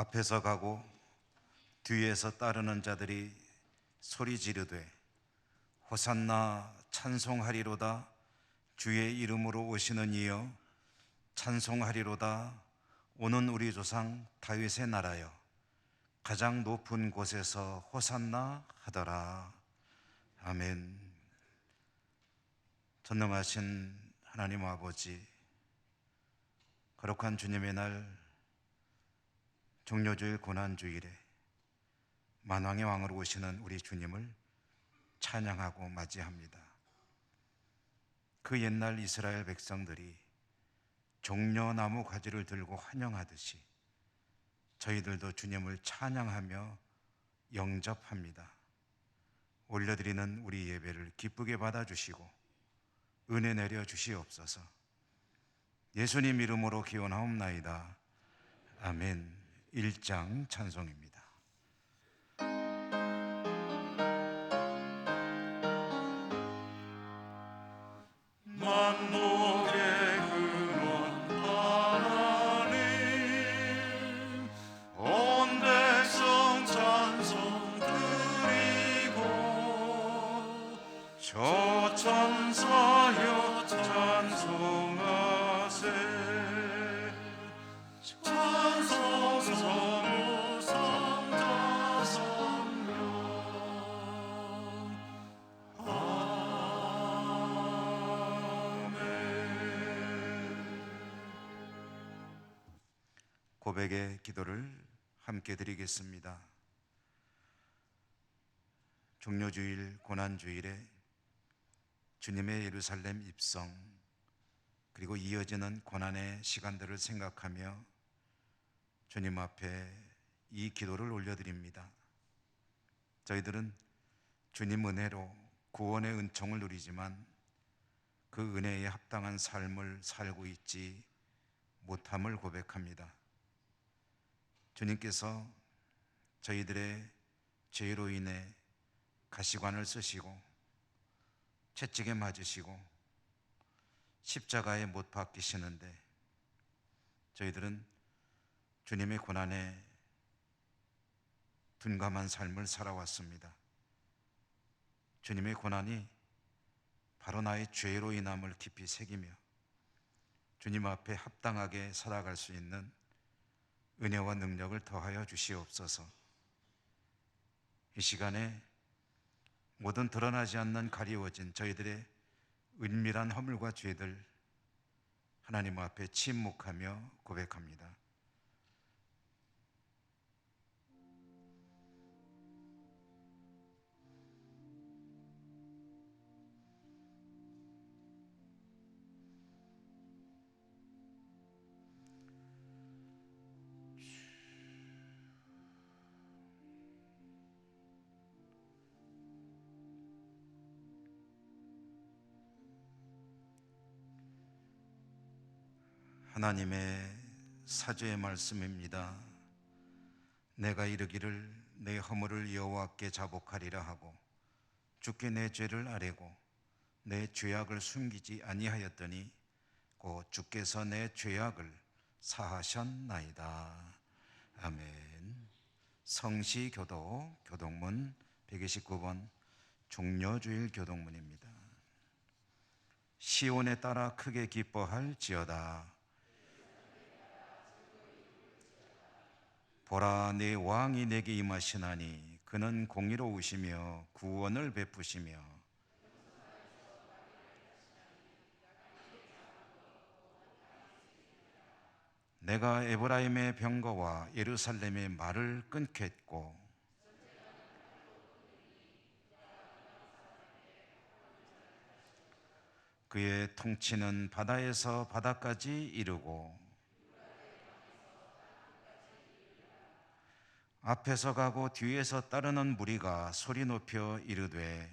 앞에서 가고 뒤에서 따르는 자들이 소리 지르되 호산나 찬송하리로다. 주의 이름으로 오시는 이여 찬송하리로다. 오는 우리 조상 다윗의 나라여 가장 높은 곳에서 호산나 하더라. 아멘. 전능하신 하나님 아버지, 거룩한 주님의 날 종려주일 고난주일에 만왕의 왕으로 오시는 우리 주님을 찬양하고 맞이합니다. 그 옛날 이스라엘 백성들이 종려나무 가지를 들고 환영하듯이 저희들도 주님을 찬양하며 영접합니다. 올려드리는 우리 예배를 기쁘게 받아주시고 은혜 내려 주시옵소서. 예수님 이름으로 기원하옵나이다. 아멘. 1장 찬송입니다. 만복의 근원 하나님, 온 백성 찬송 드리고 저 천사여 찬송하세. 찬송 성부 성자 성령 고백의 기도를 함께 드리겠습니다. 종려주일 고난주일에 주님의 예루살렘 입성 그리고 이어지는 고난의 시간들을 생각하며 주님 앞에 이 기도를 올려드립니다. 저희들은 주님 은혜로 구원의 은총을 누리지만 그 은혜에 합당한 삶을 살고 있지 못함을 고백합니다. 주님께서 저희들의 죄로 인해 가시관을 쓰시고 채찍에 맞으시고 십자가에 못 박히시는데 저희들은 주님의 고난에 둔감한 삶을 살아왔습니다. 주님의 고난이 바로 나의 죄로 인함을 깊이 새기며 주님 앞에 합당하게 살아갈 수 있는 은혜와 능력을 더하여 주시옵소서. 이 시간에 모든 드러나지 않는 가리워진 저희들의 은밀한 허물과 죄들 하나님 앞에 침묵하며 고백합니다. 하나님의 사죄의 말씀입니다. 내가 이르기를 내 허물을 여호와께 자복하리라 하고 주께 내 죄를 아뢰고 내 죄악을 숨기지 아니하였더니 곧 주께서 내 죄악을 사하셨나이다. 아멘. 성시교도 교동문 129번 종려주일 교동문입니다. 시온에 따라 크게 기뻐할지어다. 보라, 내 왕이 내게 임하시나니 그는 공의로우시며 구원을 베푸시며 내가 에브라임의 병거와 예루살렘의 말을 끊겠고 그의 통치는 바다에서 바다까지 이르고 앞에서 가고 뒤에서 따르는 무리가 소리 높여 이르되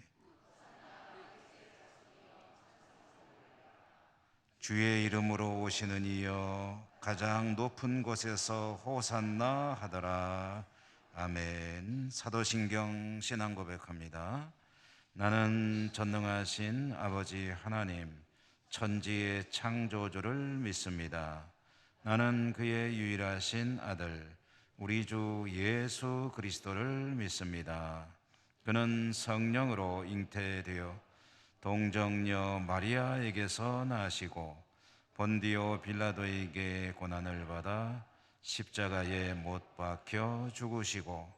주의 이름으로 오시는 이여 가장 높은 곳에서 호산나 하더라. 아멘. 사도신경 신앙 고백합니다. 나는 전능하신 아버지 하나님 천지의 창조주를 믿습니다. 나는 그의 유일하신 아들 우리 주 예수 그리스도를 믿습니다. 그는 성령으로 잉태되어 동정녀 마리아에게서 나시고 본디오 빌라도에게 고난을 받아 십자가에 못 박혀 죽으시고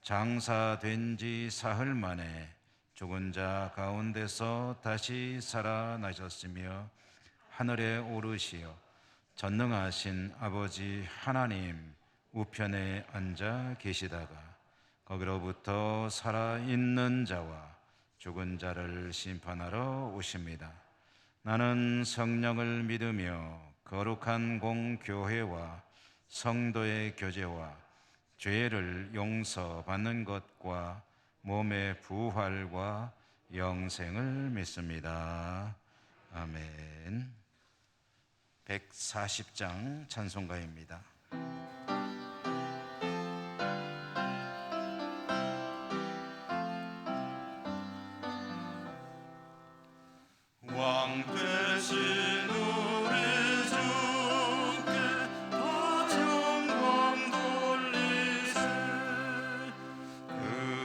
장사된 지 사흘 만에 죽은 자 가운데서 다시 살아나셨으며 하늘에 오르시어 전능하신 아버지 하나님 우편에 앉아 계시다가 거기로부터 살아있는 자와 죽은 자를 심판하러 오십니다. 나는 성령을 믿으며 거룩한 공교회와 성도의 교제와 죄를 용서받는 것과 몸의 부활과 영생을 믿습니다. 아멘. 140장 찬송가입니다. 왕 되신 우리 주께 다 영광 돌리세. 그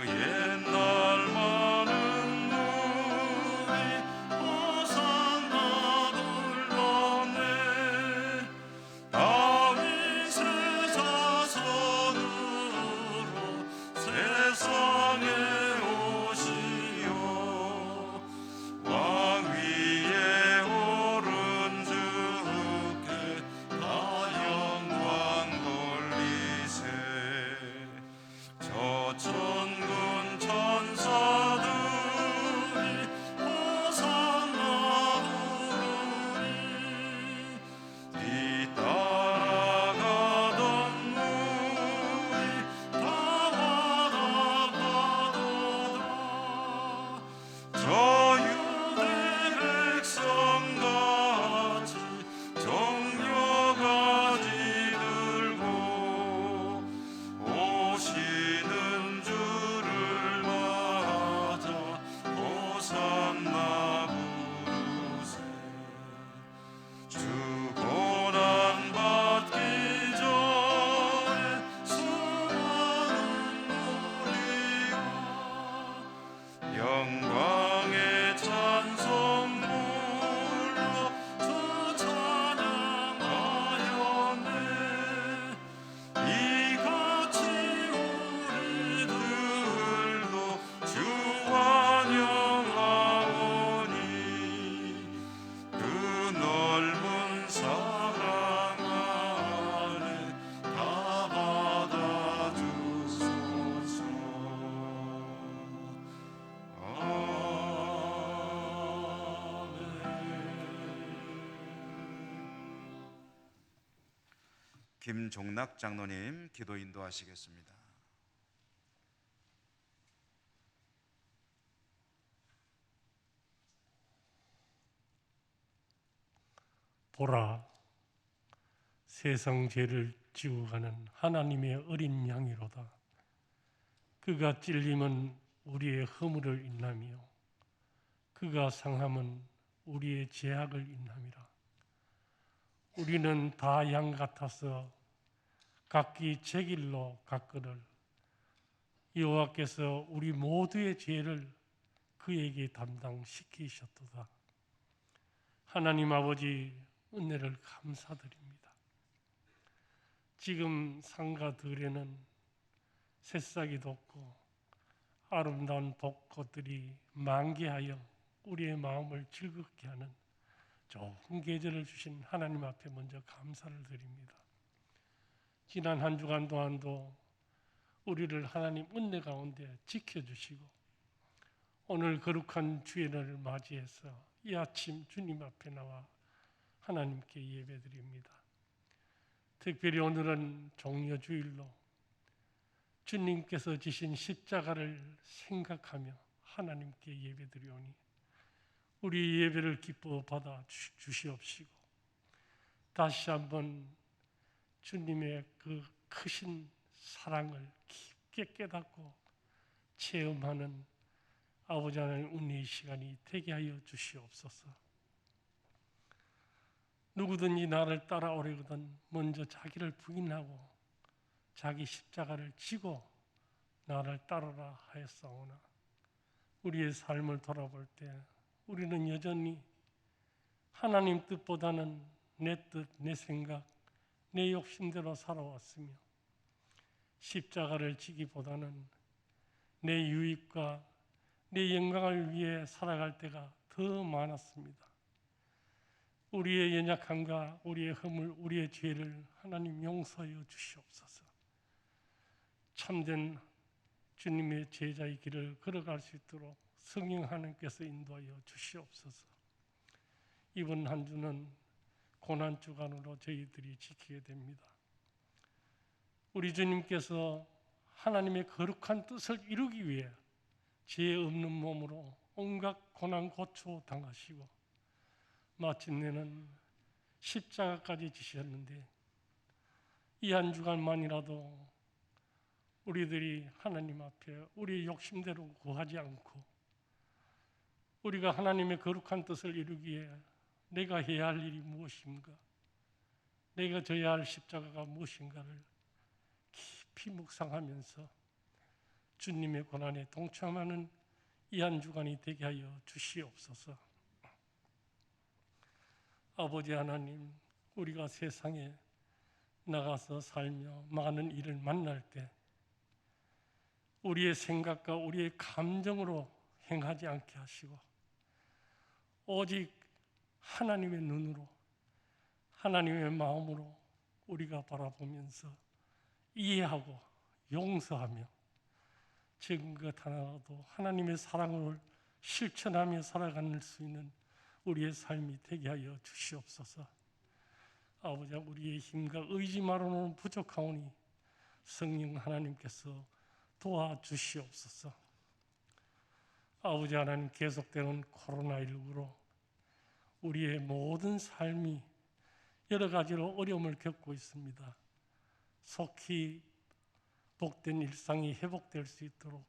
옛날 많은 무리 호산나 불렀네. 다윗의 자손으로 세상에 오시오. 왕 위에 오른 주께 다 영광 돌리세. 저 천군 천사들이 호산나 부르니 뒤따라가던 무리 다 와다가도다. 저 유대 백성같이 정려가지 들고 오시는 주를 맞아 호산나 부르세. 주 고난 받기 전에 수많은 무리가 영광의 찬송 불러 주 찬양하였네. 이같이 우리들도 주 환영하오니 그 넓은 사랑 안에 다 받아주소서. 김종락 장로님 기도 인도하시겠습니다. 보라, 세상 죄를 지고 가는 하나님의 어린 양이로다. 그가 찔림은 우리의 허물을 인하며 그가 상함은 우리의 죄악을 인함이라. 우리는 다 양 같아서 각기 제 길로 갔거늘 여호와께서 우리 모두의 죄를 그에게 담당시키셨도다. 하나님 아버지, 은혜를 감사드립니다. 지금 상가 들에는 새싹이 돋고 아름다운 벚꽃들이 만개하여 우리의 마음을 즐겁게 하는 좋은 계절을 주신 하나님 앞에 먼저 감사를 드립니다. 지난 한 주간 동안도 우리를 하나님 은혜 가운데 지켜주시고 오늘 거룩한 주일을 맞이해서 이 아침 주님 앞에 나와 하나님께 예배드립니다. 특별히 오늘은 종려주일로 주님께서 지신 십자가를 생각하며 하나님께 예배드리오니 우리 예배를 기뻐 받아 주시옵시고 다시 한번 주님의 그 크신 사랑을 깊게 깨닫고 체험하는 아버지 하나님 은혜의 시간이 되게 하여 주시옵소서. 누구든지 나를 따라오려거든 먼저 자기를 부인하고 자기 십자가를 지고 나를 따르라 하였사오나 우리의 삶을 돌아볼 때 우리는 여전히 하나님 뜻보다는 내 뜻, 내 생각, 내 욕심대로 살아왔으며 십자가를 지기보다는 내 유익과 내 영광을 위해 살아갈 때가 더 많았습니다. 우리의 연약함과 우리의 허물, 우리의 죄를 하나님 용서하여 주시옵소서. 참된 주님의 제자의 길을 걸어갈 수 있도록 성령 하나님께서 인도하여 주시옵소서. 이번 한 주는 고난 주간으로 저희들이 지키게 됩니다. 우리 주님께서 하나님의 거룩한 뜻을 이루기 위해 죄 없는 몸으로 온갖 고난 고초 당하시고 마침내는 십자가까지 지셨는데 이 한 주간만이라도 우리들이 하나님 앞에 우리의 욕심대로 구하지 않고 우리가 하나님의 거룩한 뜻을 이루기에 내가 해야 할 일이 무엇인가, 내가 져야 할 십자가가 무엇인가를 깊이 묵상하면서 주님의 고난에 동참하는 이 한 주간이 되게 하여 주시옵소서. 아버지 하나님, 우리가 세상에 나가서 살며 많은 일을 만날 때 우리의 생각과 우리의 감정으로 행하지 않게 하시고 오직 하나님의 눈으로 하나님의 마음으로 우리가 바라보면서 이해하고 용서하며 적은 것 하나라도 하나님의 사랑을 실천하며 살아갈 수 있는 우리의 삶이 되게 하여 주시옵소서. 아버지, 우리의 힘과 의지만으로는 부족하오니 성령 하나님께서 도와주시옵소서. 아버지 하나님, 계속되는 코로나19로 우리의 모든 삶이 여러 가지로 어려움을 겪고 있습니다. 속히 복된 일상이 회복될 수 있도록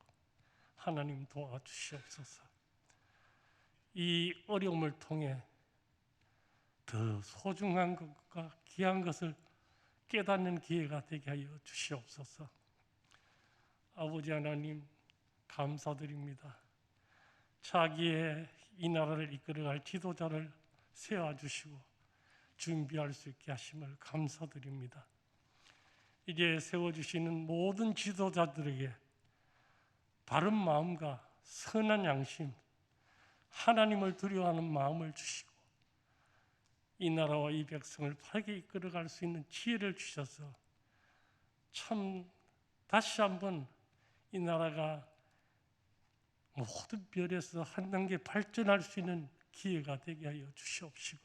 하나님 도와주시옵소서. 이 어려움을 통해 더 소중한 것과 귀한 것을 깨닫는 기회가 되게 하여 주시옵소서. 아버지 하나님, 감사드립니다. 자기의 이 나라를 이끌어갈 지도자를 세워주시고 준비할 수 있게 하심을 감사드립니다. 이제 세워주시는 모든 지도자들에게 바른 마음과 선한 양심, 하나님을 두려워하는 마음을 주시고 이 나라와 이 백성을 바르게 이끌어갈 수 있는 지혜를 주셔서 참 다시 한번 이 나라가 모든 별에서 한 단계 발전할 수 있는 기회가 되게 하여 주시옵시고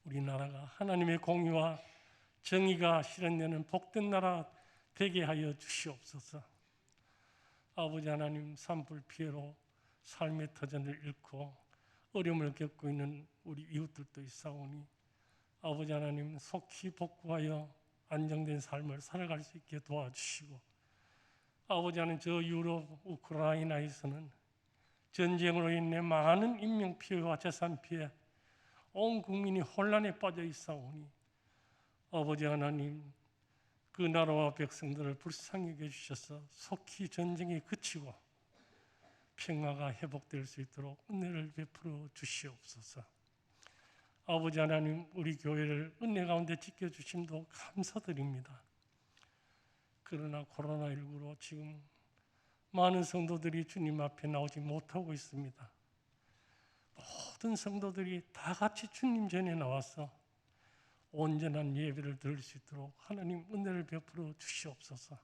우리나라가 하나님의 공의와 정의가 실현되는 복된 나라 되게 하여 주시옵소서. 아버지 하나님, 산불 피해로 삶의 터전을 잃고 어려움을 겪고 있는 우리 이웃들도 있사오니 아버지 하나님, 속히 복구하여 안정된 삶을 살아갈 수 있게 도와주시고 아버지 하나님, 저 유럽 우크라이나에서는 전쟁으로 인해 많은 인명 피해와 재산 피해, 온 국민이 혼란에 빠져 있사오니 아버지 하나님, 그 나라와 백성들을 불쌍히 여겨주셔서 속히 전쟁이 그치고 평화가 회복될 수 있도록 은혜를 베풀어 주시옵소서. 아버지 하나님, 우리 교회를 은혜 가운데 지켜주심도 감사드립니다. 그러나 코로나19로 지금 많은 성도들이 주님 앞에 나오지 못하고 있습니다. 모든 성도들이 다 같이 주님 전에 나와서 온전한 예배를 드릴 수 있도록 하나님 은혜를 베풀어 주시옵소서.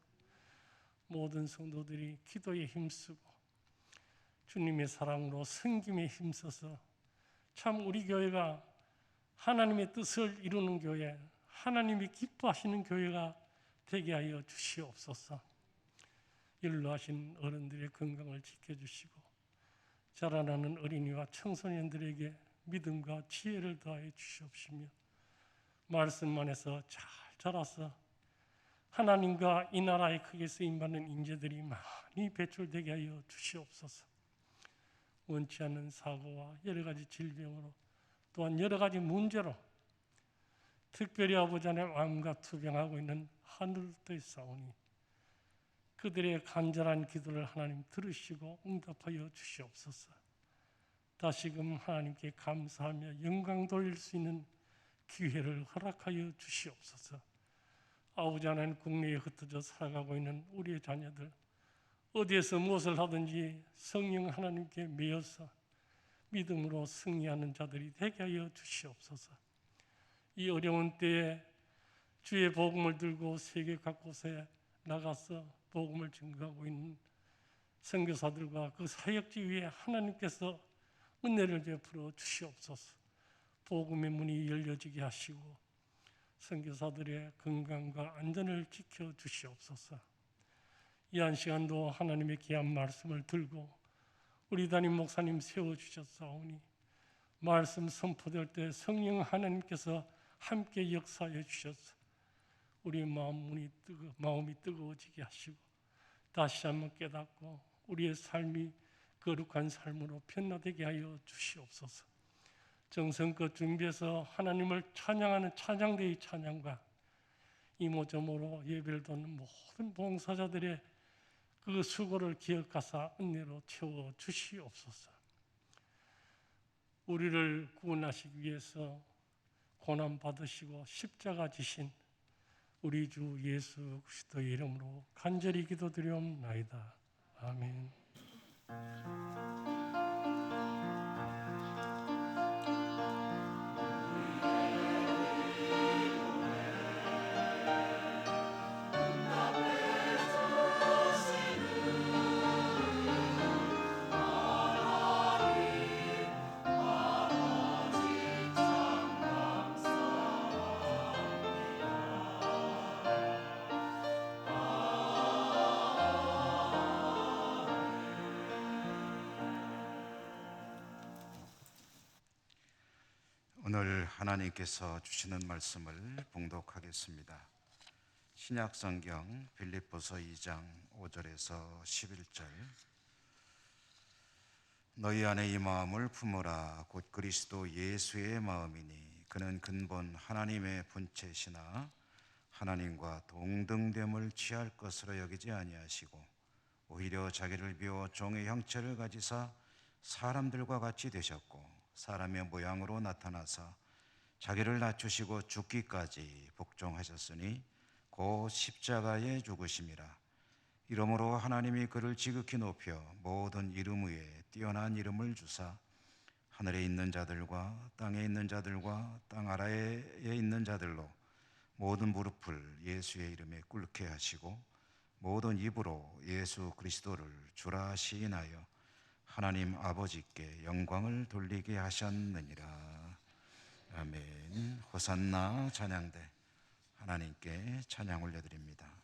모든 성도들이 기도에 힘쓰고 주님의 사랑으로 섬김에 힘써서 참 우리 교회가 하나님의 뜻을 이루는 교회, 하나님이 기뻐하시는 교회가 되게 하여 주시옵소서. 연로하신 어른들의 건강을 지켜주시고 자라나는 어린이와 청소년들에게 믿음과 지혜를 더하여 주시옵시며 말씀 안에서 잘 자라서 하나님과 이 나라에 크게 쓰임받는 인재들이 많이 배출되게 하여 주시옵소서. 원치 않는 사고와 여러 가지 질병으로 또한 여러 가지 문제로 특별히 아버지 하나님 마음과 투병하고 있는 하늘도 있사오니 그들의 간절한 기도를 하나님 들으시고 응답하여 주시옵소서. 다시금 하나님께 감사하며 영광 돌릴 수 있는 기회를 허락하여 주시옵소서. 아버지 하나님, 국내에 흩어져 살아가고 있는 우리의 자녀들, 어디에서 무엇을 하든지 성령 하나님께 매여서 믿음으로 승리하는 자들이 되게 하여 주시옵소서. 이 어려운 때에 주의 복음을 들고 세계 각곳에 나가서 복음을 증거하고 있는 선교사들과 그 사역지 위에 하나님께서 은혜를 베풀어 주시옵소서. 복음의 문이 열려지게 하시고 선교사들의 건강과 안전을 지켜 주시옵소서. 이 한 시간도 하나님의 귀한 말씀을 들고 우리 담임 목사님 세워주셨사오니 말씀 선포될 때 성령 하나님께서 함께 역사해 주셔서 우리의 마음이 뜨거워지게 하시고 다시 한번 깨닫고 우리의 삶이 거룩한 삶으로 변화되게 하여 주시옵소서. 정성껏 준비해서 하나님을 찬양하는 찬양대의 찬양과 이모저모로 예배를 돕는 모든 봉사자들의 그 수고를 기억하사 은혜로 채워 주시옵소서. 우리를 구원하시기 위해서 고난 받으시고 십자가 지신 우리 주 예수 그리스도의 이름으로 간절히 기도드리옵나이다. 아멘. 오늘 하나님께서 주시는 말씀을 봉독하겠습니다. 신약성경 빌립보서 2장 5절에서 11절. 너희 안에 이 마음을 품으라. 곧 그리스도 예수의 마음이니 그는 근본 하나님의 본체시나 하나님과 동등됨을 취할 것으로 여기지 아니하시고 오히려 자기를 비워 종의 형체를 가지사 사람들과 같이 되셨고 사람의 모양으로 나타나사 자기를 낮추시고 죽기까지 복종하셨으니 곧 십자가에 죽으심이라. 이러므로 하나님이 그를 지극히 높여 모든 이름 위에 뛰어난 이름을 주사 하늘에 있는 자들과 땅에 있는 자들과 땅 아래에 있는 자들로 모든 무릎을 예수의 이름에 꿇게 하시고 모든 입으로 예수 그리스도를 주라 시인하여 하나님 아버지께 영광을 돌리게 하셨느니라. 아멘. 호산나 찬양대 하나님께 찬양 올려드립니다.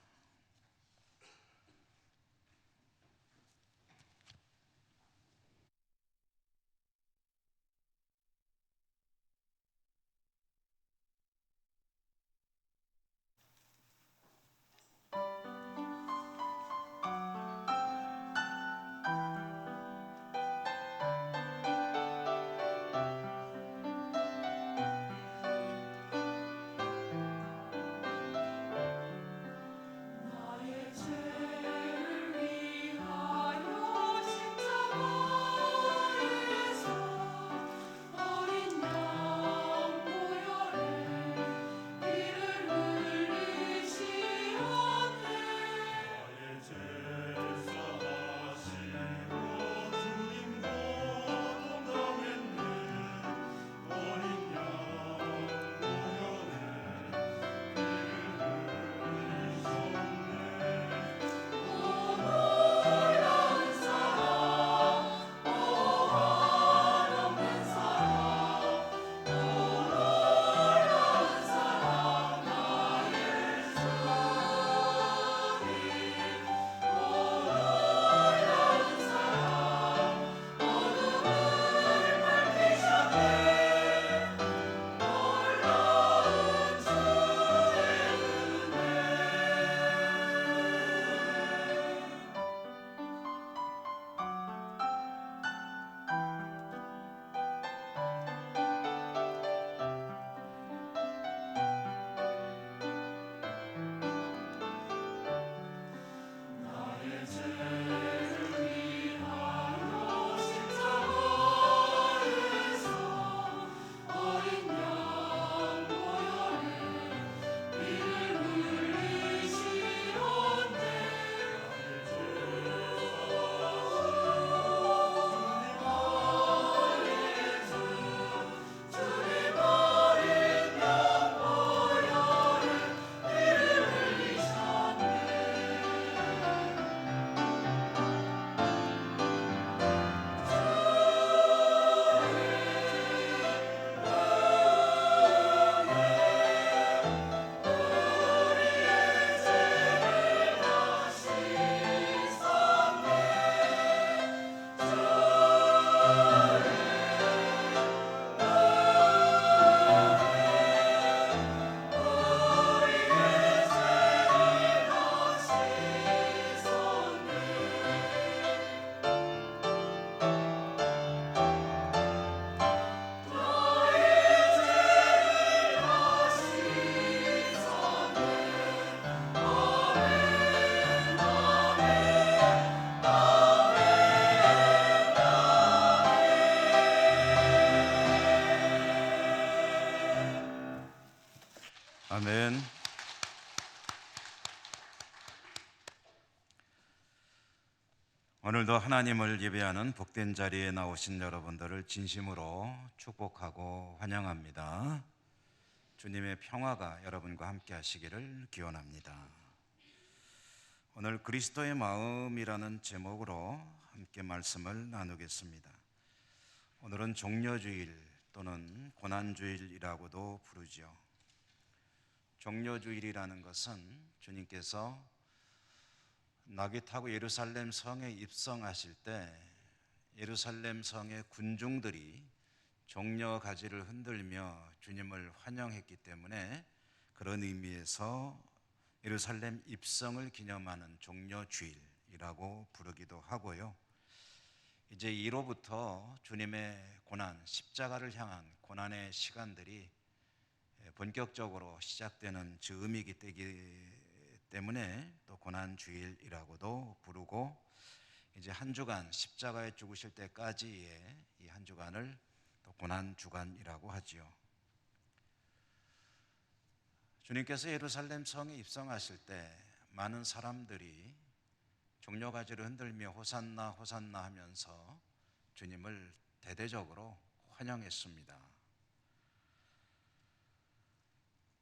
아멘. 오늘도 하나님을 예배하는 복된 자리에 나오신 여러분들을 진심으로 축복하고 환영합니다. 주님의 평화가 여러분과 함께 하시기를 기원합니다. 오늘 그리스도의 마음이라는 제목으로 함께 말씀을 나누겠습니다. 오늘은 종려주일 또는 고난주일이라고도 부르죠. 종려주일이라는 것은 주님께서 나귀 타고 예루살렘 성에 입성하실 때 예루살렘 성의 군중들이 종려 가지를 흔들며 주님을 환영했기 때문에 그런 의미에서 예루살렘 입성을 기념하는 종려주일이라고 부르기도 하고요. 이제 이로부터 주님의 고난, 십자가를 향한 고난의 시간들이 본격적으로 시작되는 즈음이기 때문에 또 고난주일이라고도 부르고, 이제 한 주간 십자가에 죽으실 때까지의 이 한 주간을 또 고난주간이라고 하지요. 주님께서 예루살렘 성에 입성하실 때 많은 사람들이 종려가지를 흔들며 호산나 호산나 하면서 주님을 대대적으로 환영했습니다.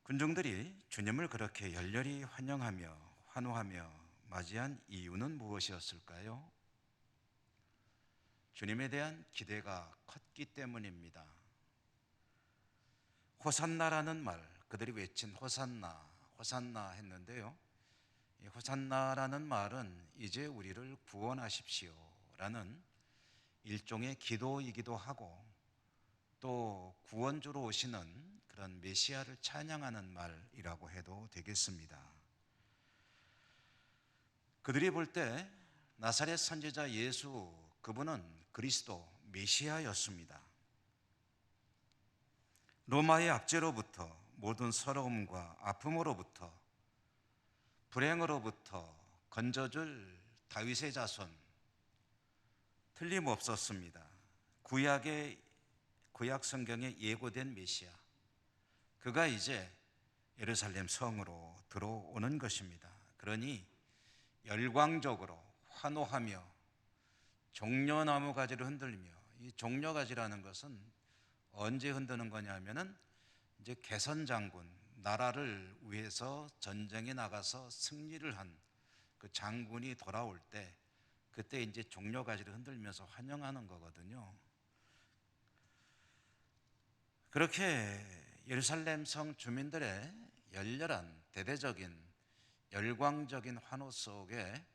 군중들이 주님을 그렇게 열렬히 환영하며 환호하며 맞이한 이유는 무엇이었을까요? 주님에 대한 기대가 컸기 때문입니다. 호산나라는 말, 그들이 외친 호산나, 호산나 했는데요. 이 호산나라는 말은 이제 우리를 구원하십시오 라는 일종의 기도이기도 하고, 또 구원주로 오시는 그런 메시아를 찬양하는 말이라고 해도 되겠습니다. 그들이 볼 때 나사렛 선지자 예수, 그분은 그리스도 메시아였습니다. 로마의 압제로부터, 모든 서러움과 아픔으로부터, 불행으로부터 건져줄 다윗의 자손, 틀림없었습니다. 구약 성경에 예고된 메시아, 그가 이제 예루살렘 성으로 들어오는 것입니다. 그러니 열광적으로 환호하며 종려나무 가지를 흔들며, 이 종려가지라는 것은 언제 흔드는 거냐면은 이제 개선장군, 나라를 위해서 전쟁에 나가서 승리를 한 그 장군이 돌아올 때, 그때 이제 종려가지를 흔들면서 환영하는 거거든요. 그렇게 예루살렘 성 주민들의 열렬한 대대적인 열광적인 환호 속에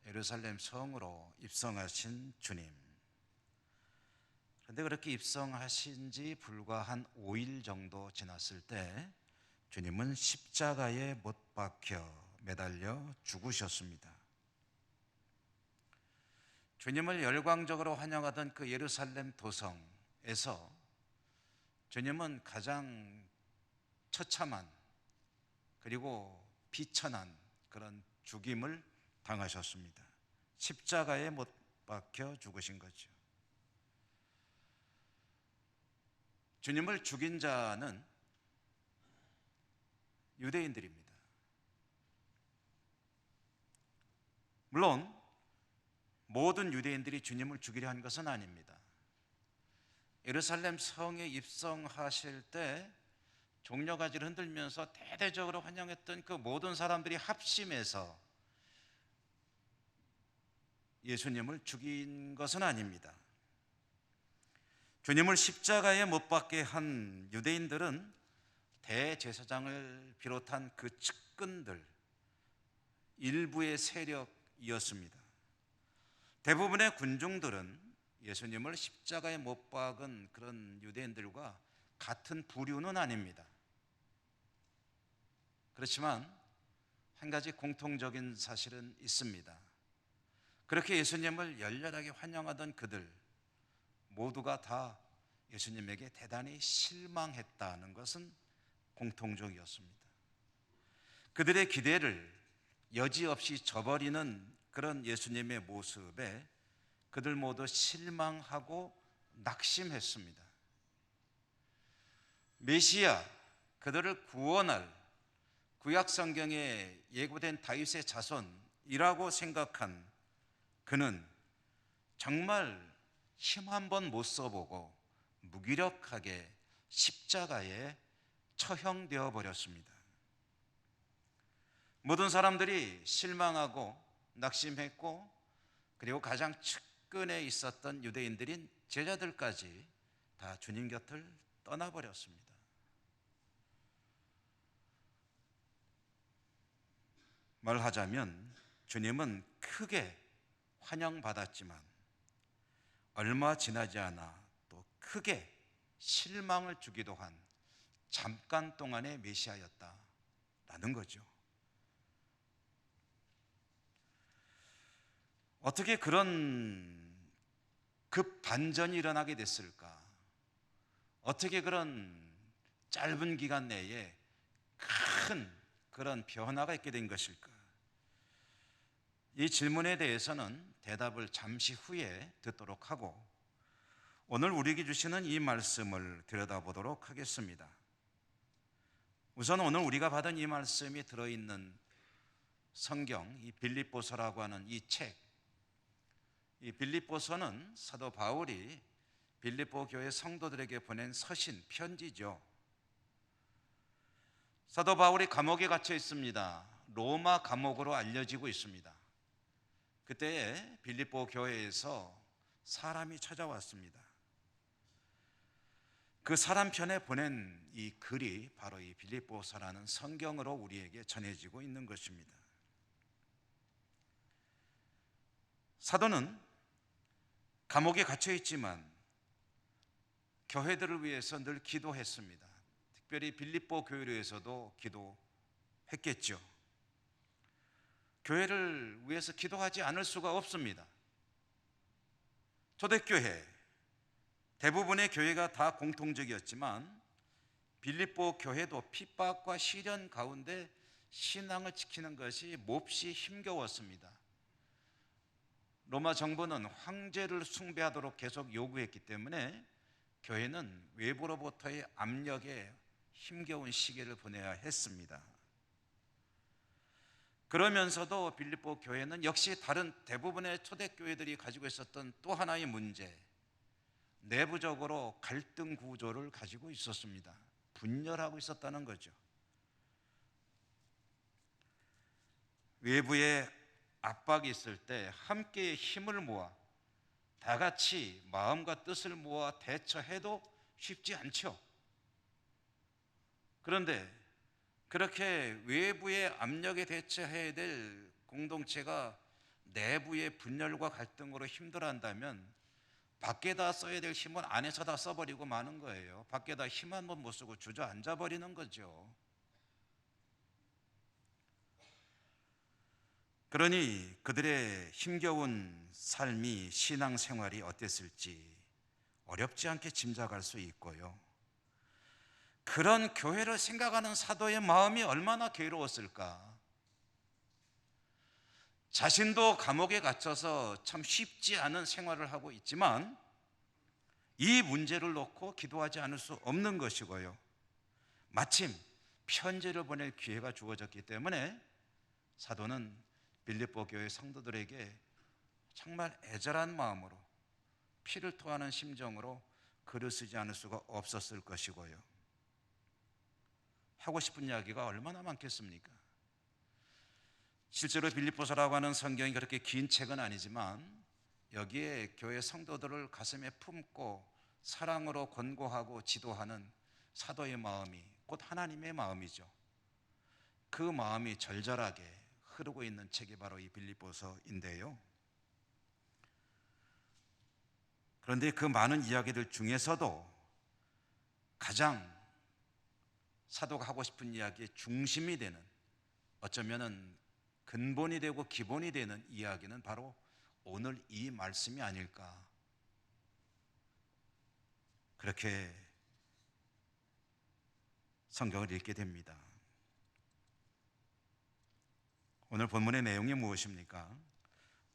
예루살렘 성으로 입성하신 주님. 그런데 그렇게 입성하신 지 불과 한 5일 정도 지났을 때 주님은 십자가에 못 박혀 매달려 죽으셨습니다. 주님을 열광적으로 환영하던 그 예루살렘 도성에서 주님은 가장 처참한 그리고 비천한 그런 죽임을 당하셨습니다. 십자가에 못 박혀 죽으신 거죠. 주님을 죽인 자는 유대인들입니다. 물론 모든 유대인들이 주님을 죽이려 한 것은 아닙니다. 예루살렘 성에 입성하실 때 종려가지를 흔들면서 대대적으로 환영했던 그 모든 사람들이 합심해서 예수님을 죽인 것은 아닙니다. 주님을 십자가에 못 박게 한 유대인들은 대제사장을 비롯한 그 측근들, 일부의 세력이었습니다. 대부분의 군중들은 예수님을 십자가에 못 박은 그런 유대인들과 같은 부류는 아닙니다. 그렇지만 한 가지 공통적인 사실은 있습니다. 그렇게 예수님을 열렬하게 환영하던 그들 모두가 다 예수님에게 대단히 실망했다는 것은 공통적이었습니다. 그들의 기대를 여지없이 저버리는 그런 예수님의 모습에 그들 모두 실망하고 낙심했습니다. 메시아, 그들을 구원할 구약 성경에 예고된 다윗의 자손이라고 생각한 그는 정말 힘 한 번 못 써보고 무기력하게 십자가에 처형되어 버렸습니다. 모든 사람들이 실망하고 낙심했고, 그리고 가장 측근에 있었던 유대인들인 제자들까지 다 주님 곁을 떠나버렸습니다. 말하자면 주님은 크게 환영받았지만 얼마 지나지 않아 또 크게 실망을 주기도 한 잠깐 동안의 메시아였다라는 거죠. 어떻게 그런 급반전이 일어나게 됐을까? 어떻게 그런 짧은 기간 내에 큰 그런 변화가 있게 된 것일까? 이 질문에 대해서는 대답을 잠시 후에 듣도록 하고, 오늘 우리에게 주시는 이 말씀을 들여다보도록 하겠습니다. 우선 오늘 우리가 받은 이 말씀이 들어있는 성경, 이 빌립보서라고 하는 이 책, 이 빌립보서는 사도 바울이 빌립보 교회 성도들에게 보낸 서신, 편지죠. 사도 바울이 감옥에 갇혀 있습니다. 로마 감옥으로 알려지고 있습니다. 그때에 빌립보 교회에서 사람이 찾아왔습니다. 그 사람 편에 보낸 이 글이 바로 이 빌립보서라는 성경으로 우리에게 전해지고 있는 것입니다. 사도는 감옥에 갇혀 있지만 교회들을 위해서 늘 기도했습니다. 특별히 빌립보 교회를 위해서도 기도했겠죠. 교회를 위해서 기도하지 않을 수가 없습니다. 초대교회, 대부분의 교회가 다 공통적이었지만 빌립보 교회도 핍박과 시련 가운데 신앙을 지키는 것이 몹시 힘겨웠습니다. 로마 정부는 황제를 숭배하도록 계속 요구했기 때문에 교회는 외부로부터의 압력에 힘겨운 시기를 보내야 했습니다. 그러면서도 빌립보 교회는 역시 다른 대부분의 초대교회들이 가지고 있었던 또 하나의 문제, 내부적으로 갈등 구조를 가지고 있었습니다. 분열하고 있었다는 거죠. 외부에 압박이 있을 때 함께 힘을 모아 다 같이 마음과 뜻을 모아 대처해도 쉽지 않죠. 그런데 그렇게 외부의 압력에 대처해야 될 공동체가 내부의 분열과 갈등으로 힘들어한다면 밖에다 써야 될 힘은 안에서 다 써버리고 마는 거예요. 밖에다 힘 한 번 못 쓰고 주저앉아 버리는 거죠. 그러니 그들의 힘겨운 삶이, 신앙생활이 어땠을지 어렵지 않게 짐작할 수 있고요. 그런 교회를 생각하는 사도의 마음이 얼마나 괴로웠을까. 자신도 감옥에 갇혀서 참 쉽지 않은 생활을 하고 있지만 이 문제를 놓고 기도하지 않을 수 없는 것이고요. 마침 편지를 보낼 기회가 주어졌기 때문에 사도는 빌립보 교회 성도들에게 정말 애절한 마음으로, 피를 토하는 심정으로 글을 쓰지 않을 수가 없었을 것이고요. 하고 싶은 이야기가 얼마나 많겠습니까? 실제로 빌립보서라고 하는 성경이 그렇게 긴 책은 아니지만 여기에 교회 성도들을 가슴에 품고 사랑으로 권고하고 지도하는 사도의 마음이 곧 하나님의 마음이죠. 그 마음이 절절하게 흐르고 있는 책이 바로 이 빌립보서인데요. 그런데 그 많은 이야기들 중에서도 가장 사도가 하고 싶은 이야기의 중심이 되는, 어쩌면은 근본이 되고 기본이 되는 이야기는 바로 오늘 이 말씀이 아닐까, 그렇게 성경을 읽게 됩니다. 오늘 본문의 내용이 무엇입니까?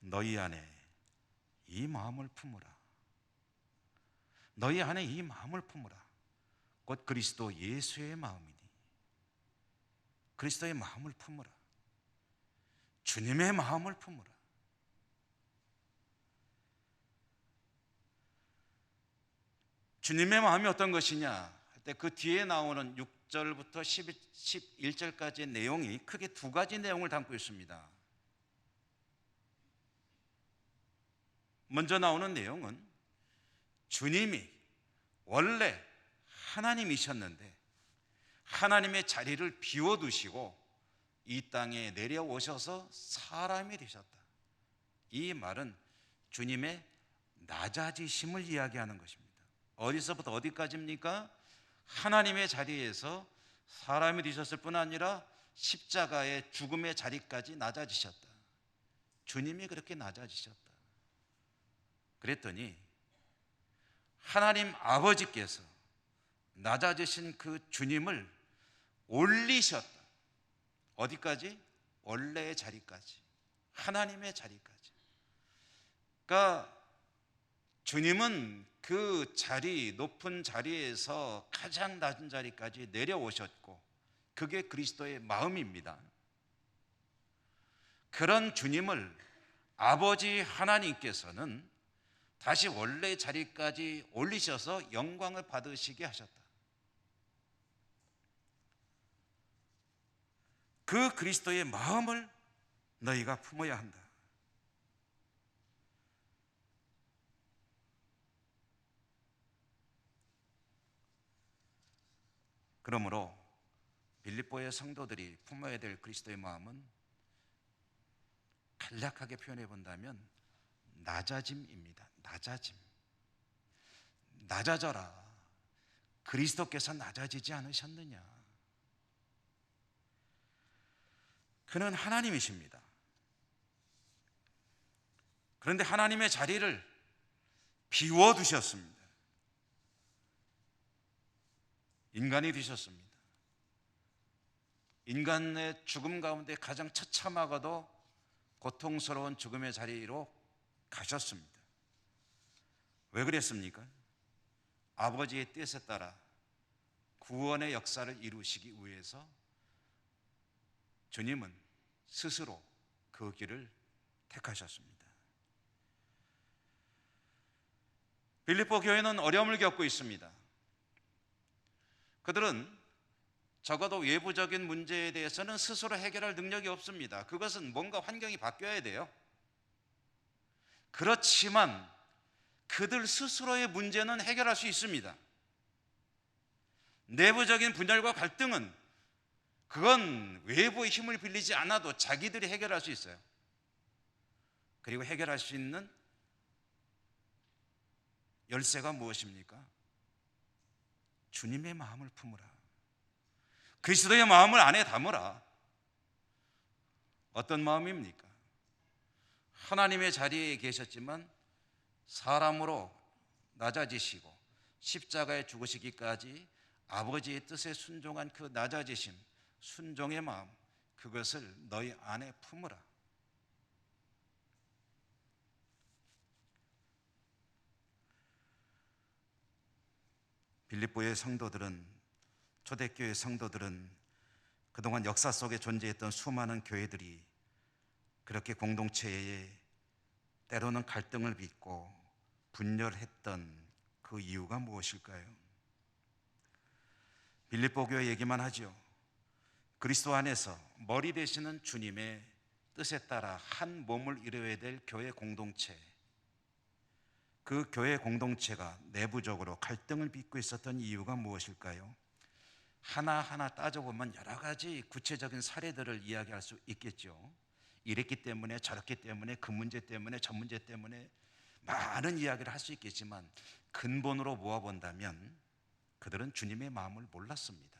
너희 안에 이 마음을 품으라. 너희 안에 이 마음을 품으라. 곧 그리스도 예수의 마음이니. 그리스도의 마음을 품으라. 주님의 마음을 품으라. 주님의 마음이 어떤 것이냐 할 때 그 뒤에 나오는 6절부터 11절까지의 내용이 크게 두 가지 내용을 담고 있습니다. 먼저 나오는 내용은 주님이 원래 하나님이셨는데 하나님의 자리를 비워두시고 이 땅에 내려오셔서 사람이 되셨다. 이 말은 주님의 낮아지심을 이야기하는 것입니다. 어디서부터 어디까지입니까? 하나님의 자리에서 사람이 되셨을 뿐 아니라 십자가의 죽음의 자리까지 낮아지셨다. 주님이 그렇게 낮아지셨다. 그랬더니 하나님 아버지께서 낮아지신 그 주님을 올리셨다. 어디까지? 원래의 자리까지, 하나님의 자리까지. 그러니까 주님은 그 자리, 높은 자리에서 가장 낮은 자리까지 내려오셨고 그게 그리스도의 마음입니다. 그런 주님을 아버지 하나님께서는 다시 원래의 자리까지 올리셔서 영광을 받으시게 하셨다. 그 그리스도의 마음을 너희가 품어야 한다. 그러므로 빌립보의 성도들이 품어야 될 그리스도의 마음은 간략하게 표현해 본다면 낮아짐입니다. 낮아짐. 낮아져라. 그리스도께서 낮아지지 않으셨느냐? 그는 하나님이십니다. 그런데 하나님의 자리를 비워두셨습니다. 인간이 되셨습니다. 인간의 죽음 가운데 가장 처참하고도 고통스러운 죽음의 자리로 가셨습니다. 왜 그랬습니까? 아버지의 뜻에 따라 구원의 역사를 이루시기 위해서 주님은 스스로 그 길을 택하셨습니다. 빌립보 교회는 어려움을 겪고 있습니다. 그들은 적어도 외부적인 문제에 대해서는 스스로 해결할 능력이 없습니다. 그것은 뭔가 환경이 바뀌어야 돼요. 그렇지만 그들 스스로의 문제는 해결할 수 있습니다. 내부적인 분열과 갈등은 그건 외부의 힘을 빌리지 않아도 자기들이 해결할 수 있어요. 그리고 해결할 수 있는 열쇠가 무엇입니까? 주님의 마음을 품으라. 그리스도의 마음을 안에 담으라. 어떤 마음입니까? 하나님의 자리에 계셨지만 사람으로 낮아지시고 십자가에 죽으시기까지 아버지의 뜻에 순종한 그 낮아지심, 순종의 마음, 그것을 너희 안에 품으라. 빌립보의 성도들은, 초대교회 성도들은 그동안 역사 속에 존재했던 수많은 교회들이 그렇게 공동체에 때로는 갈등을 빚고 분열했던 그 이유가 무엇일까요? 빌립보 교회 얘기만 하죠. 그리스도 안에서 머리 되시는 주님의 뜻에 따라 한 몸을 이루어야 될 교회 공동체, 그 교회 공동체가 내부적으로 갈등을 빚고 있었던 이유가 무엇일까요? 하나하나 따져보면 여러 가지 구체적인 사례들을 이야기할 수 있겠죠. 이랬기 때문에 저랬기 때문에 그 문제 때문에 저 문제 때문에 많은 이야기를 할 수 있겠지만 근본으로 모아본다면 그들은 주님의 마음을 몰랐습니다.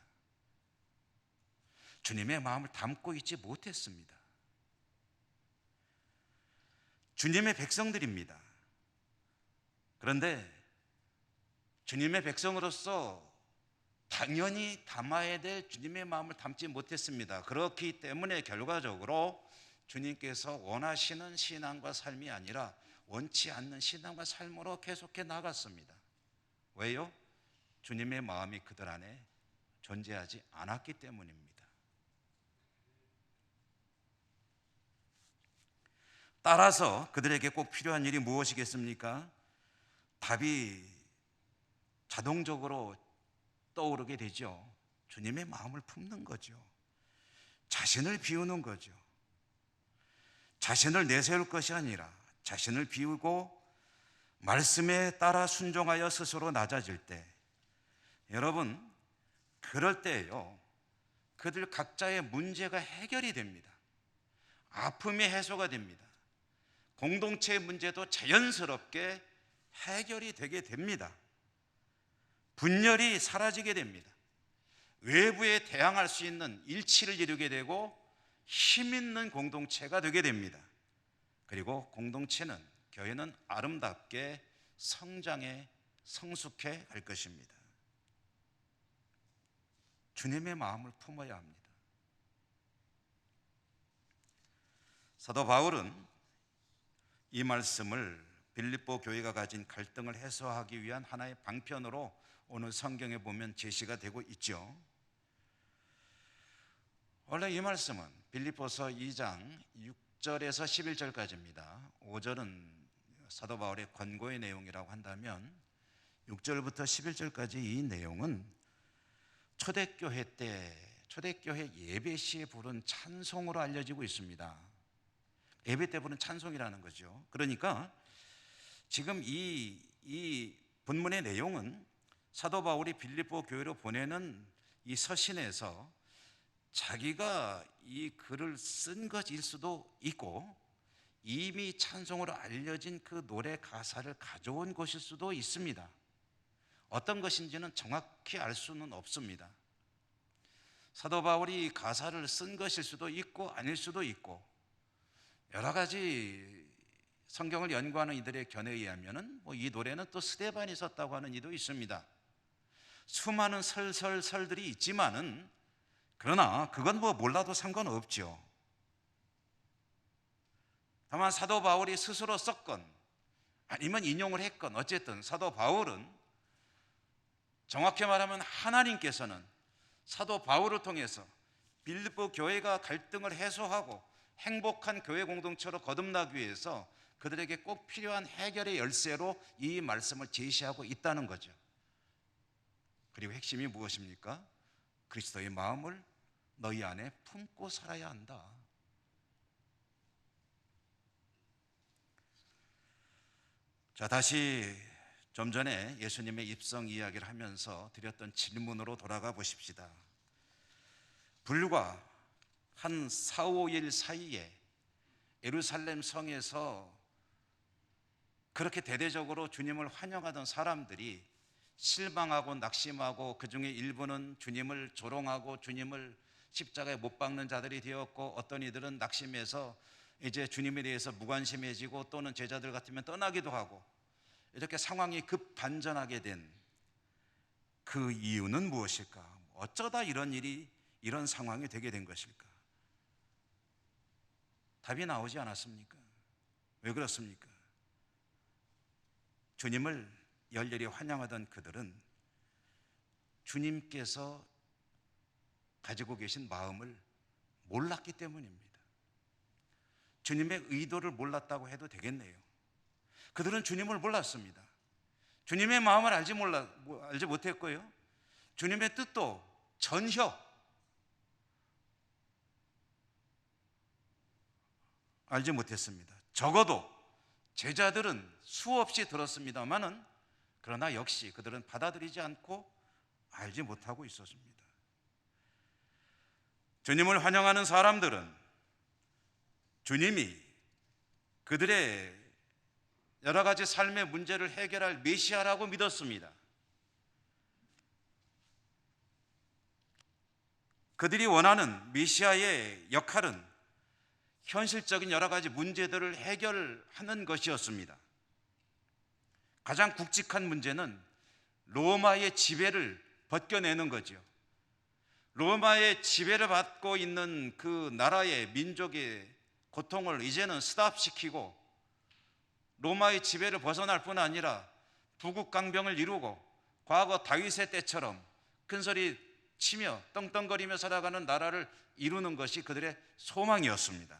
주님의 마음을 담고 있지 못했습니다. 주님의 백성들입니다. 그런데 주님의 백성으로서 당연히 담아야 될 주님의 마음을 담지 못했습니다. 그렇기 때문에 결과적으로 주님께서 원하시는 신앙과 삶이 아니라 원치 않는 신앙과 삶으로 계속해 나갔습니다. 왜요? 주님의 마음이 그들 안에 존재하지 않았기 때문입니다. 따라서 그들에게 꼭 필요한 일이 무엇이겠습니까? 답이 자동적으로 떠오르게 되죠. 주님의 마음을 품는 거죠. 자신을 비우는 거죠. 자신을 내세울 것이 아니라 자신을 비우고 말씀에 따라 순종하여 스스로 낮아질 때, 여러분, 그럴 때예요, 그들 각자의 문제가 해결이 됩니다. 아픔이 해소가 됩니다. 공동체의 문제도 자연스럽게 해결이 되게 됩니다. 분열이 사라지게 됩니다. 외부에 대항할 수 있는 일치를 이루게 되고 힘 있는 공동체가 되게 됩니다. 그리고 공동체는, 교회는 아름답게 성장해 성숙해 갈 것입니다. 주님의 마음을 품어야 합니다. 사도 바울은 이 말씀을 빌립보 교회가 가진 갈등을 해소하기 위한 하나의 방편으로 오늘 성경에 보면 제시가 되고 있죠. 원래 이 말씀은 빌립보서 2장 6절에서 11절까지입니다. 5절은 사도 바울의 권고의 내용이라고 한다면 6절부터 11절까지 이 내용은 초대교회 때, 초대교회 예배 시에 부른 찬송으로 알려지고 있습니다. 예배 때 부른 찬송이라는 거죠. 그러니까 지금 이 본문의 내용은 사도 바울이 빌립보 교회로 보내는 이 서신에서 자기가 이 글을 쓴 것일 수도 있고 이미 찬송으로 알려진 그 노래 가사를 가져온 것일 수도 있습니다. 어떤 것인지는 정확히 알 수는 없습니다. 사도 바울이 가사를 쓴 것일 수도 있고 아닐 수도 있고, 여러 가지 성경을 연구하는 이들의 견해에 의하면 이 노래는 또 스데반이 썼다고 하는 이도 있습니다. 수많은 설들이 있지만은, 그러나 그건 몰라도 상관없죠. 다만 사도 바울이 스스로 썼건 아니면 인용을 했건 어쨌든 사도 바울은, 정확히 말하면 하나님께서는 사도 바울을 통해서 빌립보 교회가 갈등을 해소하고 행복한 교회 공동체로 거듭나기 위해서 그들에게 꼭 필요한 해결의 열쇠로 이 말씀을 제시하고 있다는 거죠. 그리고 핵심이 무엇입니까? 그리스도의 마음을 너희 안에 품고 살아야 한다. 자, 다시 좀 전에 예수님의 입성 이야기를 하면서 드렸던 질문으로 돌아가 보십시다. 불과 한 4, 5일 사이에 예루살렘 성에서 그렇게 대대적으로 주님을 환영하던 사람들이 실망하고 낙심하고, 그 중에 일부는 주님을 조롱하고 주님을 십자가에 못 박는 자들이 되었고, 어떤 이들은 낙심해서 이제 주님에 대해서 무관심해지고 또는 제자들 같으면 떠나기도 하고, 이렇게 상황이 급반전하게 된 그 이유는 무엇일까? 어쩌다 이런 상황이 되게 된 것일까? 답이 나오지 않았습니까? 왜 그렇습니까? 주님을 열렬히 환영하던 그들은 주님께서 가지고 계신 마음을 몰랐기 때문입니다. 주님의 의도를 몰랐다고 해도 되겠네요. 그들은 주님을 몰랐습니다. 주님의 마음을 알지 못했고요, 주님의 뜻도 전혀 알지 못했습니다. 적어도 제자들은 수없이 들었습니다마는, 그러나 역시 그들은 받아들이지 않고 알지 못하고 있었습니다. 주님을 환영하는 사람들은 주님이 그들의 여러 가지 삶의 문제를 해결할 메시아라고 믿었습니다. 그들이 원하는 메시아의 역할은 현실적인 여러 가지 문제들을 해결하는 것이었습니다. 가장 굵직한 문제는 로마의 지배를 벗겨내는 거죠. 로마의 지배를 받고 있는 그 나라의 민족의 고통을 이제는 스탑시키고, 로마의 지배를 벗어날 뿐 아니라 부국강병을 이루고 과거 다윗의 때처럼 큰소리 치며 떵떵거리며 살아가는 나라를 이루는 것이 그들의 소망이었습니다.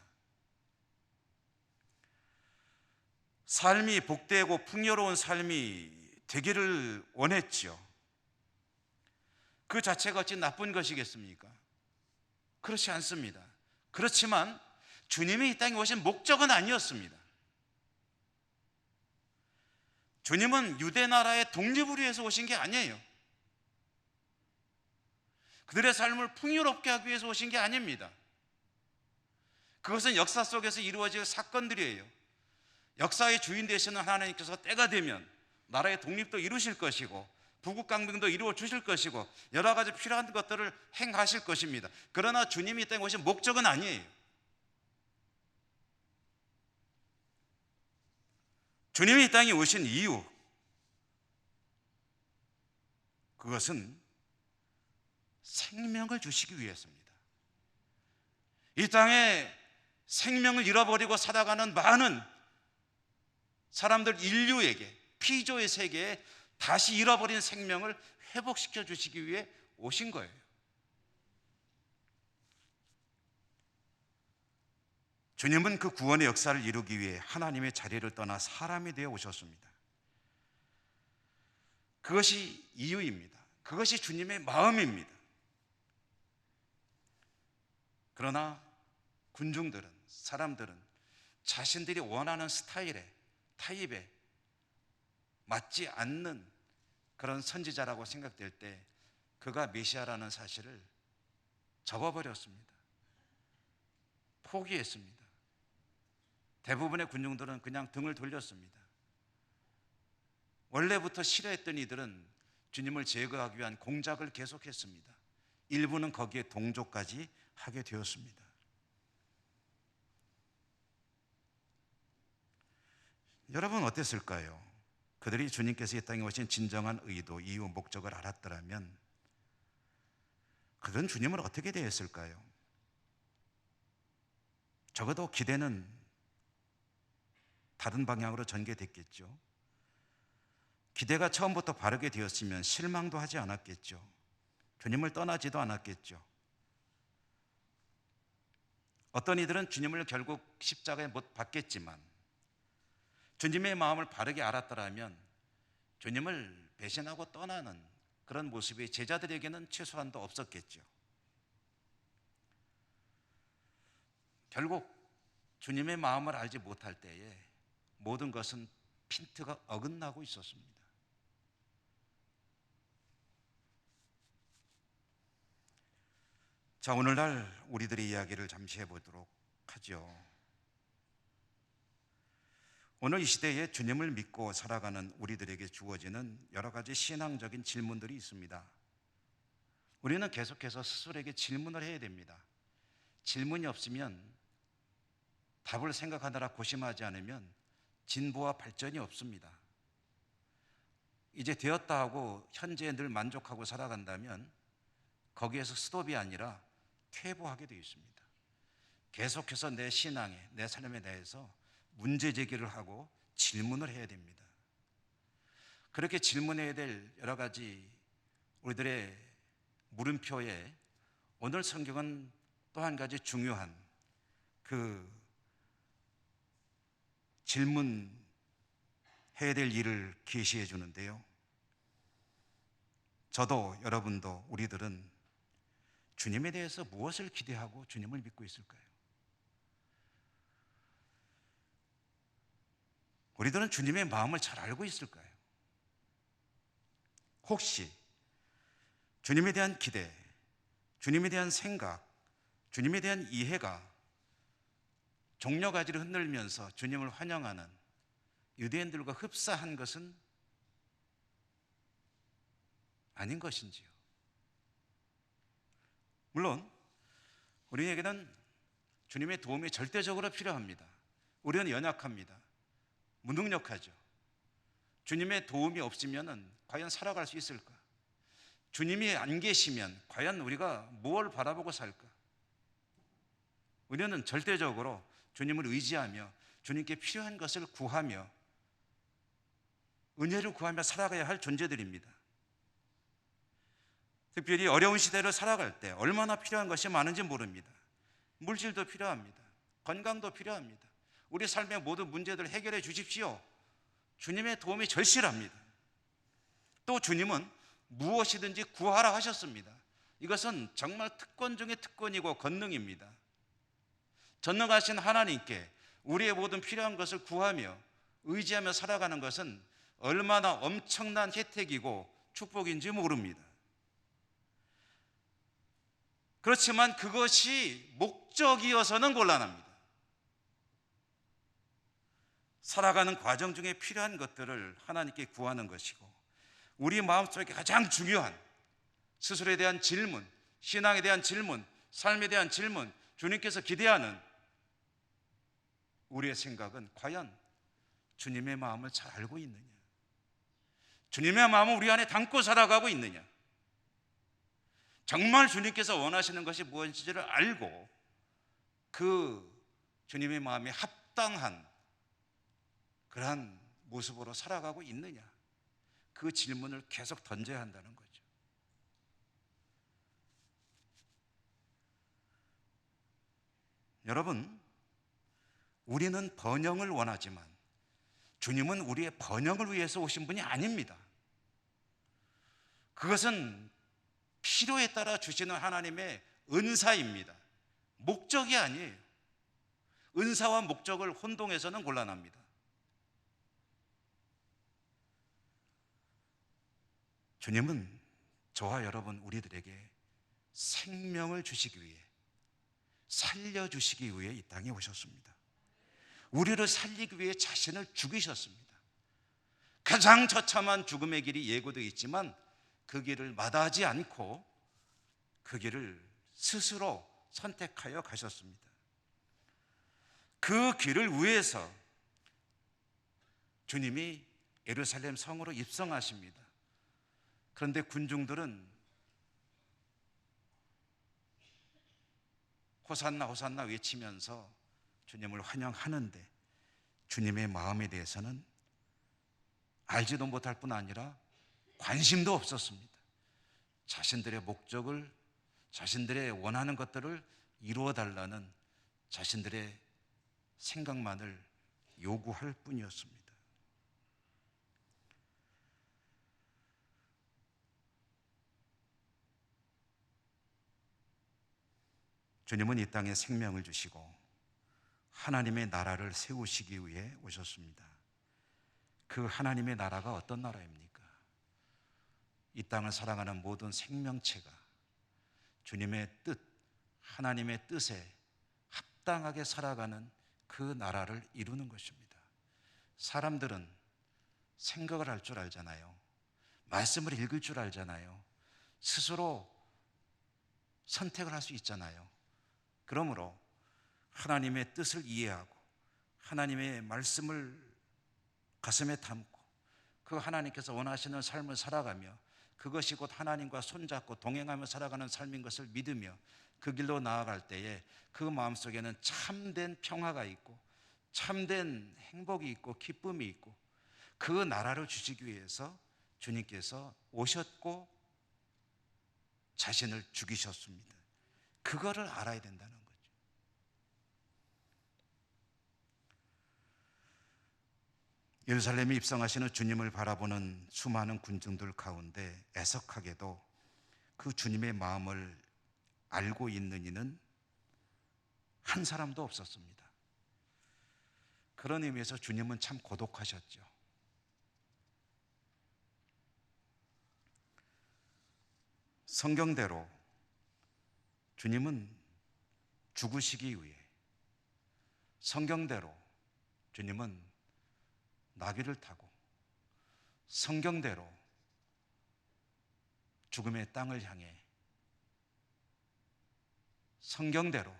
삶이 복되고 풍요로운 삶이 되기를 원했지요. 그 자체가 어찌 나쁜 것이겠습니까? 그렇지 않습니다. 그렇지만 주님이 이 땅에 오신 목적은 아니었습니다. 주님은 유대 나라의 독립을 위해서 오신 게 아니에요. 그들의 삶을 풍요롭게 하기 위해서 오신 게 아닙니다. 그것은 역사 속에서 이루어질 사건들이에요. 역사의 주인 되시는 하나님께서 때가 되면 나라의 독립도 이루실 것이고 부국강병도 이루어 주실 것이고 여러 가지 필요한 것들을 행하실 것입니다. 그러나 주님이 이 땅에 오신 목적은 아니에요. 주님이 이 땅에 오신 이유, 그것은 생명을 주시기 위해서입니다. 이 땅에 생명을 잃어버리고 살아가는 많은 사람들, 인류에게, 피조의 세계에 다시 잃어버린 생명을 회복시켜 주시기 위해 오신 거예요. 주님은 그 구원의 역사를 이루기 위해 하나님의 자리를 떠나 사람이 되어 오셨습니다. 그것이 이유입니다. 그것이 주님의 마음입니다. 그러나 군중들은, 사람들은 자신들이 원하는 스타일에, 타입에 맞지 않는 그런 선지자라고 생각될 때 그가 메시아라는 사실을 접어버렸습니다. 포기했습니다. 대부분의 군중들은 그냥 등을 돌렸습니다. 원래부터 싫어했던 이들은 주님을 제거하기 위한 공작을 계속했습니다. 일부는 거기에 동조까지 하게 되었습니다. 여러분 어땠을까요? 그들이 주님께서 이 땅에 오신 진정한 의도, 이유, 목적을 알았더라면 그들은 주님을 어떻게 대했을까요? 적어도 기대는 다른 방향으로 전개됐겠죠. 기대가 처음부터 바르게 되었으면 실망도 하지 않았겠죠. 주님을 떠나지도 않았겠죠. 어떤 이들은 주님을 결국 십자가에 못 박겠지만 주님의 마음을 바르게 알았더라면 주님을 배신하고 떠나는 그런 모습이 제자들에게는 최소한도 없었겠죠. 결국 주님의 마음을 알지 못할 때에 모든 것은 핀트가 어긋나고 있었습니다. 자, 오늘날 우리들의 이야기를 잠시 해보도록 하죠. 오늘 이 시대에 주님을 믿고 살아가는 우리들에게 주어지는 여러 가지 신앙적인 질문들이 있습니다. 우리는 계속해서 스스로에게 질문을 해야 됩니다. 질문이 없으면, 답을 생각하느라 고심하지 않으면 진보와 발전이 없습니다. 이제 되었다 하고 현재에 늘 만족하고 살아간다면 거기에서 스톱이 아니라 퇴보하게 되어 있습니다. 계속해서 내 신앙에, 내 삶에 대해서 문제 제기를 하고 질문을 해야 됩니다. 그렇게 질문해야 될 여러 가지 우리들의 물음표에 오늘 성경은 또 한 가지 중요한 그 질문해야 될 일을 계시해 주는데요. 저도 여러분도 우리들은 주님에 대해서 무엇을 기대하고 주님을 믿고 있을까요? 우리들은 주님의 마음을 잘 알고 있을까요? 혹시 주님에 대한 기대, 주님에 대한 생각, 주님에 대한 이해가 종려가지를 흔들면서 주님을 환영하는 유대인들과 흡사한 것은 아닌 것인지요? 물론 우리에게는 주님의 도움이 절대적으로 필요합니다. 우리는 연약합니다. 무능력하죠. 주님의 도움이 없으면 과연 살아갈 수 있을까? 주님이 안 계시면 과연 우리가 무엇을 바라보고 살까? 우리는 절대적으로 주님을 의지하며 주님께 필요한 것을 구하며 은혜를 구하며 살아가야 할 존재들입니다. 특별히 어려운 시대를 살아갈 때 얼마나 필요한 것이 많은지 모릅니다. 물질도 필요합니다. 건강도 필요합니다. 우리 삶의 모든 문제들을 해결해 주십시오. 주님의 도움이 절실합니다. 또 주님은 무엇이든지 구하라 하셨습니다. 이것은 정말 특권 중의 특권이고 권능입니다. 전능하신 하나님께 우리의 모든 필요한 것을 구하며 의지하며 살아가는 것은 얼마나 엄청난 혜택이고 축복인지 모릅니다. 그렇지만 그것이 목적이어서는 곤란합니다. 살아가는 과정 중에 필요한 것들을 하나님께 구하는 것이고, 우리 마음속에 가장 중요한 스스로에 대한 질문, 신앙에 대한 질문, 삶에 대한 질문, 주님께서 기대하는 우리의 생각은 과연 주님의 마음을 잘 알고 있느냐? 주님의 마음을 우리 안에 담고 살아가고 있느냐? 정말 주님께서 원하시는 것이 무엇인지를 알고 그 주님의 마음에 합당한 그러한 모습으로 살아가고 있느냐? 그 질문을 계속 던져야 한다는 거죠. 여러분, 우리는 번영을 원하지만 주님은 우리의 번영을 위해서 오신 분이 아닙니다. 그것은 필요에 따라 주시는 하나님의 은사입니다. 목적이 아니에요. 은사와 목적을 혼동해서는 곤란합니다. 주님은 저와 여러분 우리들에게 생명을 주시기 위해, 살려주시기 위해 이 땅에 오셨습니다. 우리를 살리기 위해 자신을 죽이셨습니다. 가장 처참한 죽음의 길이 예고되어 있지만 그 길을 마다하지 않고 그 길을 스스로 선택하여 가셨습니다. 그 길을 위해서 주님이 예루살렘 성으로 입성하십니다. 그런데 군중들은 호산나 호산나 외치면서 주님을 환영하는데 주님의 마음에 대해서는 알지도 못할 뿐 아니라 관심도 없었습니다. 자신들의 목적을, 자신들의 원하는 것들을 이루어달라는 자신들의 생각만을 요구할 뿐이었습니다. 주님은 이 땅에 생명을 주시고 하나님의 나라를 세우시기 위해 오셨습니다. 그 하나님의 나라가 어떤 나라입니까? 이 땅을 살아가는 모든 생명체가 주님의 뜻, 하나님의 뜻에 합당하게 살아가는 그 나라를 이루는 것입니다. 사람들은 생각을 할 줄 알잖아요. 말씀을 읽을 줄 알잖아요. 스스로 선택을 할 수 있잖아요. 그러므로 하나님의 뜻을 이해하고 하나님의 말씀을 가슴에 담고 그 하나님께서 원하시는 삶을 살아가며 그것이 곧 하나님과 손잡고 동행하며 살아가는 삶인 것을 믿으며 그 길로 나아갈 때에 그 마음속에는 참된 평화가 있고 참된 행복이 있고 기쁨이 있고 그 나라를 주시기 위해서 주님께서 오셨고 자신을 죽이셨습니다. 그거를 알아야 된다는 거죠. 예루살렘에 입성하시는 주님을 바라보는 수많은 군중들 가운데 애석하게도 그 주님의 마음을 알고 있는 이는 한 사람도 없었습니다. 그런 의미에서 주님은 참 고독하셨죠. 성경대로 주님은 죽으시기 위해, 성경대로 주님은 나귀를 타고, 성경대로 죽음의 땅을 향해, 성경대로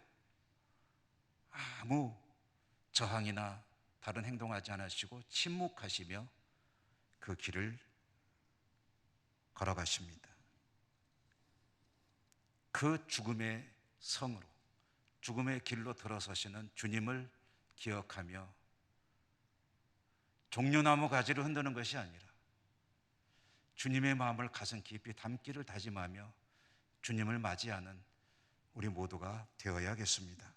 아무 저항이나 다른 행동하지 않으시고 침묵하시며 그 길을 걸어가십니다. 그 죽음의 성으로, 죽음의 길로 들어서시는 주님을 기억하며 종려나무 가지를 흔드는 것이 아니라 주님의 마음을 가슴 깊이 담기를 다짐하며 주님을 맞이하는 우리 모두가 되어야겠습니다.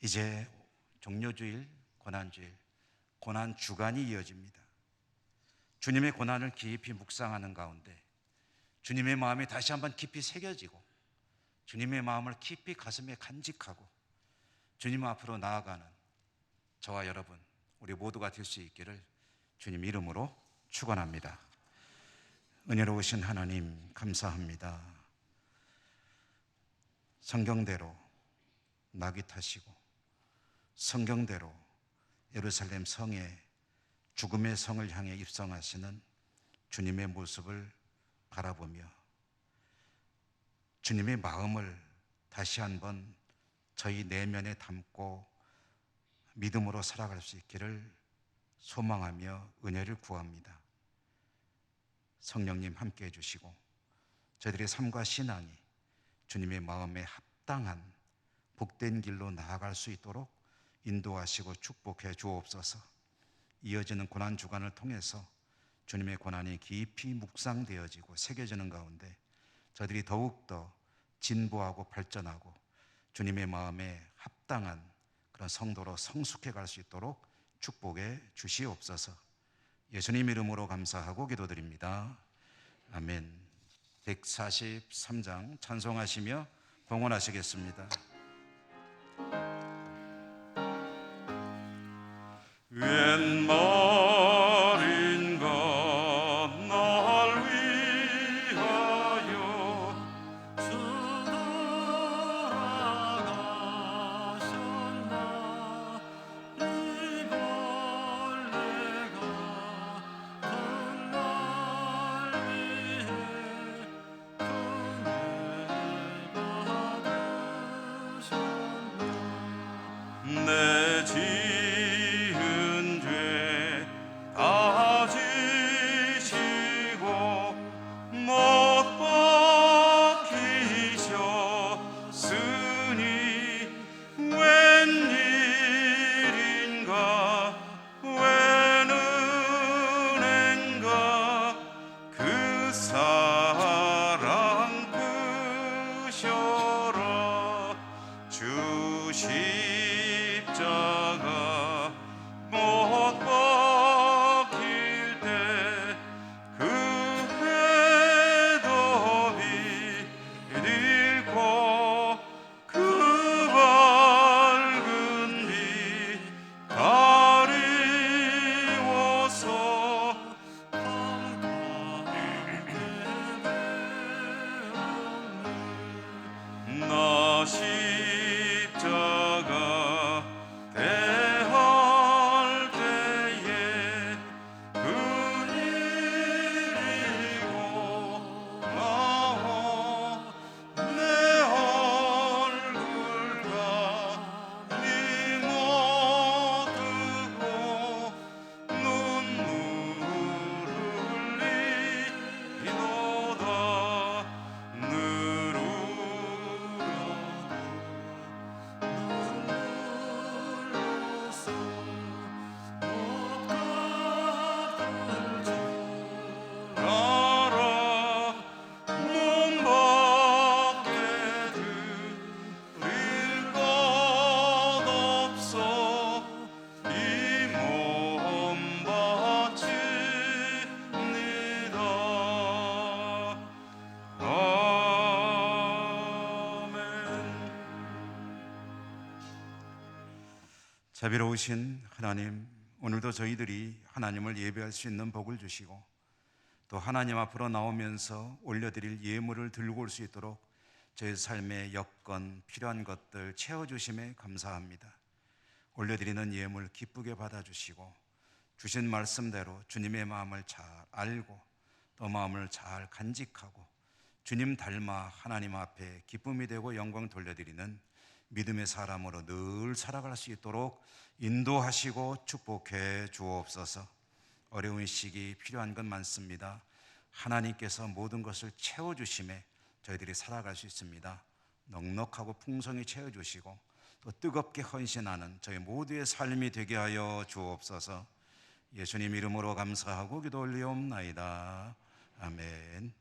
이제 종료주일, 고난주일, 고난주간이 이어집니다. 주님의 고난을 깊이 묵상하는 가운데 주님의 마음이 다시 한번 깊이 새겨지고 주님의 마음을 깊이 가슴에 간직하고 주님 앞으로 나아가는 저와 여러분, 우리 모두가 될 수 있기를 주님 이름으로 축원합니다. 은혜로우신 하나님 감사합니다. 성경대로 나귀 타시고 성경대로 예루살렘 성에 죽음의 성을 향해 입성하시는 주님의 모습을 바라보며 주님의 마음을 다시 한번 저희 내면에 담고 믿음으로 살아갈 수 있기를 소망하며 은혜를 구합니다. 성령님 함께해 주시고 저희들의 삶과 신앙이 주님의 마음에 합당한 복된 길로 나아갈 수 있도록 인도하시고 축복해 주옵소서. 이어지는 고난주간을 통해서 주님의 고난이 깊이 묵상되어지고 새겨지는 가운데 저희들이 더욱더 진보하고 발전하고 주님의 마음에 합당한 그런 성도로 성숙해 갈 수 있도록 축복해 주시옵소서. 예수님 이름으로 감사하고 기도드립니다. 아멘. 143장 찬송하시며 봉헌하시겠습니다. 웬 말인가 날 위하여 주 돌아가셨나. 이걸 내가 그날 위해 은혜 받으셨나. 내 지은 죄 다 지시고 못 박히셨으니 웬일인가 웬 은행가 그 사랑 크셔라. 주 십자가 못 박힐 때 그 해도 비딜고 그 밝은 빛 가리워서 나 십자가 대할 때에 그일이고 마오 내 얼굴과 네 못 뜨고 눈물 흘리노다. 늘 울어도 알아. 몸 밖에 드릴 것 없어. 이 몸 바칩니다. 아멘. 자비로우신 하나님, 오늘도 저희들이 하나님을 예배할 수 있는 복을 주시고 또 하나님 앞으로 나오면서 올려드릴 예물을 들고 올 수 있도록 저희 삶의 여건, 필요한 것들 채워주심에 감사합니다. 올려드리는 예물 기쁘게 받아주시고 주신 말씀대로 주님의 마음을 잘 알고 또 마음을 잘 간직하고 주님 닮아 하나님 앞에 기쁨이 되고 영광 돌려드리는 믿음의 사람으로 늘 살아갈 수 있도록 인도하시고 축복해 주옵소서. 어려운 시기 필요한 건 많습니다. 하나님께서 모든 것을 채워주심에 저희들이 살아갈 수 있습니다. 넉넉하고 풍성히 채워주시고 또 뜨겁게 헌신하는 저희 모두의 삶이 되게 하여 주옵소서. 예수님 이름으로 감사하고 기도 올리옵나이다. 아멘.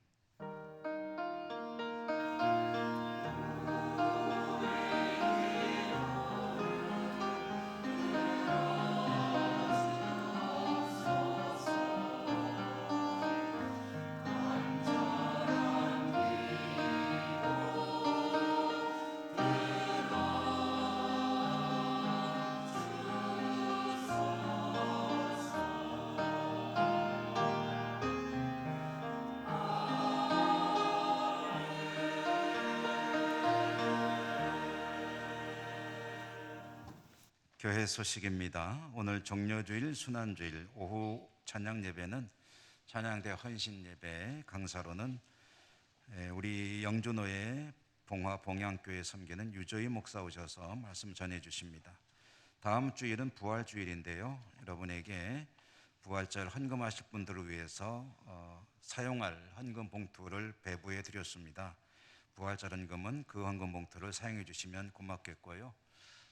교회 소식입니다. 오늘 종료주일 순환주일 오후 찬양 예배는 찬양대 헌신 예배, 강사로는 우리 영준호의 봉화 봉양교회 섬기는 유조희 목사 오셔서 말씀 전해 주십니다. 다음 주일은 부활주일인데요. 여러분에게 부활절 헌금하실 분들을 위해서 사용할 헌금 봉투를 배부해 드렸습니다. 부활절 헌금은 그 헌금 봉투를 사용해 주시면 고맙겠고요.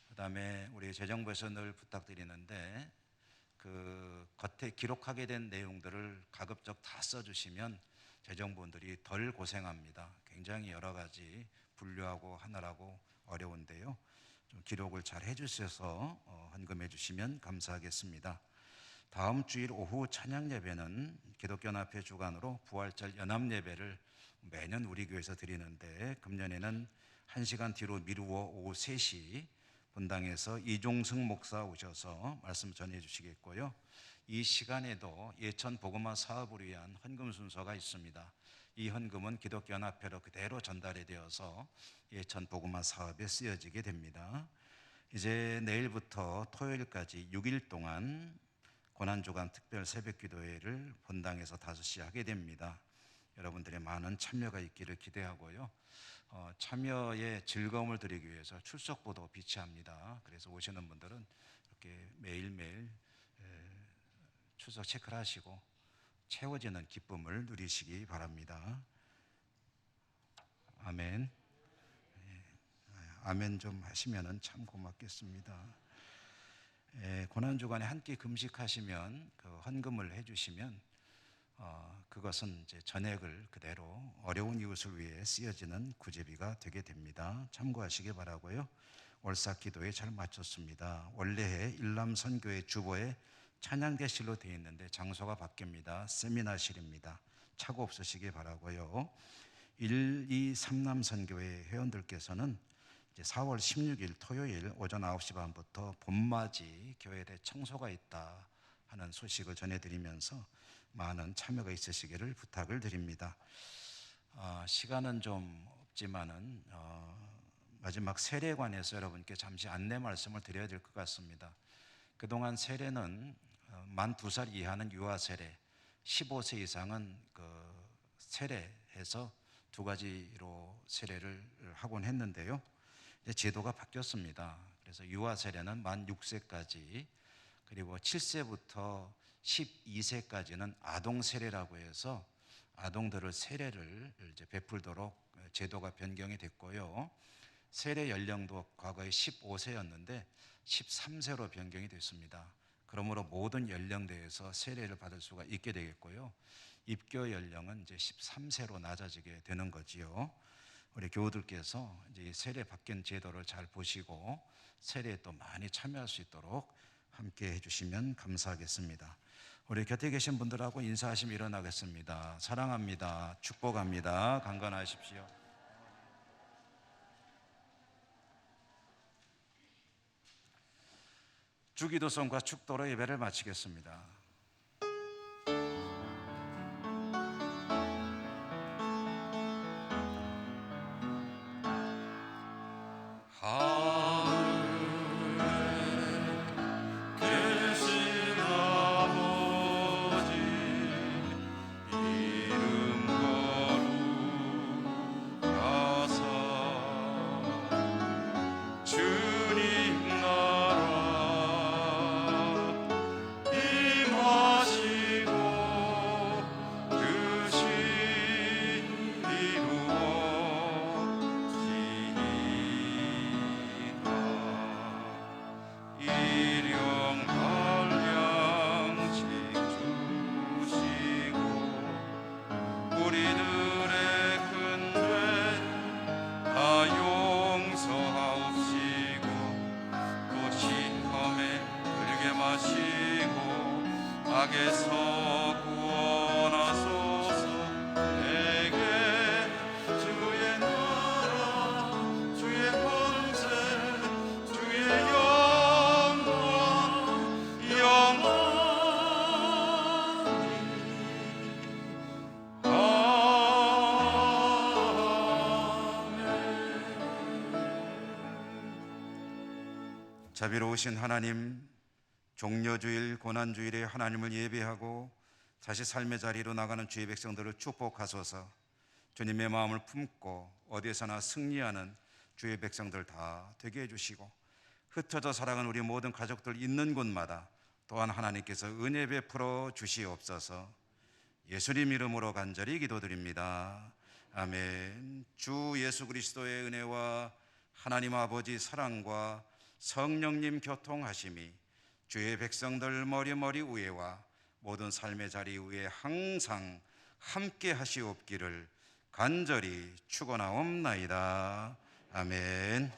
그 다음에 우리 재정부에서 늘 부탁드리는데 그 겉에 기록하게 된 내용들을 가급적 다 써주시면 재정부원들이 덜 고생합니다. 굉장히 여러 가지 분류하고 하느라고 어려운데요. 좀 기록을 잘 해주셔서 헌금해 주시면 감사하겠습니다. 다음 주일 오후 찬양 예배는 기독교연합회 주관으로 부활절 연합 예배를 매년 우리 교회에서 드리는데 금년에는 1시간 뒤로 미루어 오후 3시 본당에서 이종승 목사 오셔서 말씀 전해 주시겠고요. 이 시간에도 예천 복음화 사업을 위한 헌금 순서가 있습니다. 이 헌금은 기독교연합회로 그대로 전달이 되어서 예천 복음화 사업에 쓰여지게 됩니다. 이제 내일부터 토요일까지 6일 동안 고난주간 특별 새벽기도회를 본당에서 5시 하게 됩니다. 여러분들의 많은 참여가 있기를 기대하고요. 참여에 즐거움을 드리기 위해서 출석부도 비치합니다. 그래서 오시는 분들은 이렇게 매일매일 출석 체크를 하시고 채워지는 기쁨을 누리시기 바랍니다. 아멘. 아멘 좀 하시면 참 고맙겠습니다. 고난주간에 한 끼 금식하시면 그 헌금을 해주시면 그것은 이제 전액을 그대로 어려운 이웃을 위해 쓰여지는 구제비가 되게 됩니다. 참고하시기 바라고요. 월삭기도에 잘 마쳤습니다. 원래의 일남선교회 주보에 찬양대실로 되어 있는데 장소가 바뀝니다. 세미나실입니다. 착오 없으시기 바라고요. 1, 2, 3남선교회 회원들께서는 이제 4월 16일 토요일 오전 9시 반부터 봄맞이 교회 대청소가 있다 하는 소식을 전해드리면서 많은 참여가 있으시기를 부탁을 드립니다. 시간은 좀 없지만은 마지막 세례에 관해서 여러분께 잠시 안내 말씀을 드려야 될 것 같습니다. 그동안 세례는 만 2살 이하는 유아 세례, 15세 이상은 그 세례해서 2가지로 세례를 하곤 했는데요. 이제 제도가 바뀌었습니다. 그래서 유아 세례는 만 6세까지, 그리고 7세부터 12세까지는 아동 세례라고 해서 아동들을 세례를 이제 베풀도록 제도가 변경이 됐고요. 세례 연령도 과거에 15세였는데 13세로 변경이 됐습니다. 그러므로 모든 연령대에서 세례를 받을 수가 있게 되겠고요. 입교 연령은 이제 13세로 낮아지게 되는 거지요. 우리 교우들께서 이제 세례 바뀐 제도를 잘 보시고 세례에 또 많이 참여할 수 있도록 함께 해주시면 감사하겠습니다. 우리 곁에 계신 분들하고 인사하시면 일어나겠습니다. 사랑합니다. 축복합니다. 강건하십시오. 주기도성과 축도로 예배를 마치겠습니다. 영원히 자비로우신 하나님, 종려주일, 고난주일에 하나님을 예배하고 다시 삶의 자리로 나가는 주의 백성들을 축복하소서. 주님의 마음을 품고 어디에서나 승리하는 주의 백성들 다 되게 해주시고, 흩어져 살아가는 우리 모든 가족들 있는 곳마다 또한 하나님께서 은혜 베풀어 주시옵소서. 예수님 이름으로 간절히 기도드립니다. 아멘. 주 예수 그리스도의 은혜와 하나님 아버지 사랑과 성령님 교통하심이 주의 백성들 머리 위에와 모든 삶의 자리 위에 항상 함께 하시옵기를 간절히 축원하옵나이다. 아멘.